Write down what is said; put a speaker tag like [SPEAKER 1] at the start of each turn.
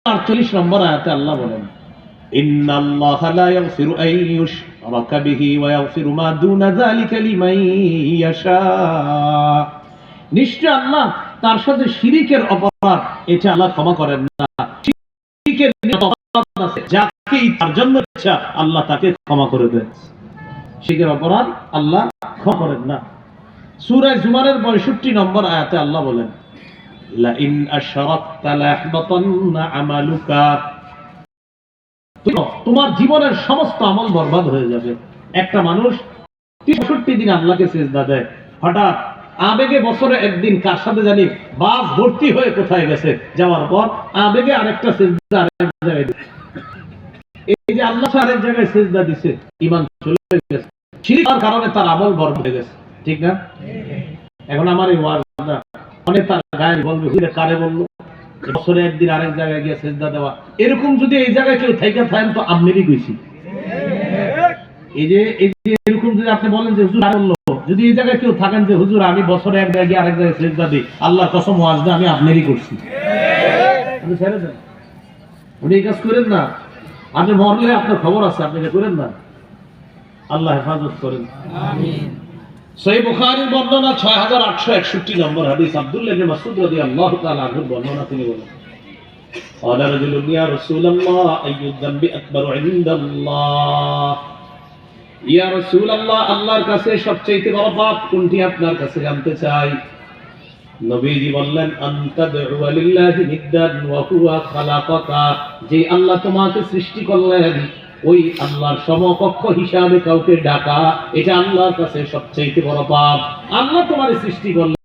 [SPEAKER 1] 48 নম্বর আয়াতে আল্লাহ বলেন, ইন্নাল্লাহা লা ইয়াগফিরু আন ইউশরাকা বিহি ওয়া ইয়াগফিরু মা দুনা যালিকা লিমান ইয়াশা। নিশ্চয় আল্লাহ তার সাথে শিরকের অপরাধ এটা আল্লাহ ক্ষমা করেন না। শিরকের অপরাধ আছে, যাকে তার জন্য ইচ্ছা আল্লাহ তাকে ক্ষমা করে দেন। শিরকের অপরাধ আল্লাহ ক্ষমা করেন না। সূরা জুমারের 62 নম্বর আয়াতে আল্লাহ বলেন, লা ইন আশরাকতা লাহবাতান্না আমালুকা। তোমার জীবনের সমস্ত আমল বরবাদ হয়ে যাবে। একটা মানুষ 63 দিন আল্লাহকে সিজদা দেয়, হঠাৎ আবেগে বছরে একদিন কার সাথে জানি বাস ভর্তি হয়ে কোথায় গেছে, যাওয়ার পর আবেগে আরেকটা সিজদা আরেক জায়গায় দিছে। এই যে আল্লাহ আরেক জায়গায় সিজদা দিছে, ঈমান চলে গেছে, শিরকের কারণে তার আমল বরবাদ হয়ে গেছে। ঠিক না? এখন আমার এই ওয়াজটা অনেক তার গায়ে বলবে, হুজুর কারে বললো বছরে একদিন আরেক জায়গায় গিয়ে সিজদা দেওয়া। এরকম যদি এই জায়গায় কেউ থাইকা থাকেন তো আমনেরই কইছি। এই যে এরকম যদি আপনি বলেন যে হুজুর আর বললো, যদি এই জায়গায় কেউ থাকেন যে হুজুর আমি বছরে এক জায়গায় গিয়ে আরেক জায়গায় সিজদা দিই, আল্লাহর কসম ওয়াজটা আমি আপনারই করছি। আপনি ছেড়ে দেন, উনি এই কাজ করেন না। আপনি মরলে আপনার খবর আছে, আপনি এটা করেন না। আল্লাহ হেফাজত করেন, আমিন। সহিহ বুখারীর বর্ণনা 6861 নম্বর হাদিস, আব্দুল্লাহ ইবনে মাসউদ রাদিয়াল্লাহু তাআলা আনহু বর্ণনা, তিনি বলেন, ক্বালা রাজুলুন ইয়া রাসূলুল্লাহ আইয়ু যামবি আকবারু ইনদাল্লাহ। ইয়া রাসূলুল্লাহ, আল্লাহর কাছে সবচেয়ে বড় পাপ কোনটি আপনার কাছে জানতে চাই। নবীজি বললেন, আনতাদউ লিল্লাহি নিদ্দান ওয়া হুয়া খালাকাকা। যে আল্লাহ তোমাকে সৃষ্টি করলেন ওই আল্লাহর সমকক্ষ হিসাবে কাউকে ডাকা, এটা আল্লাহর কাছে সবচেয়ে বড় পাপ। আল্লাহ তোমার সৃষ্টি করলেন,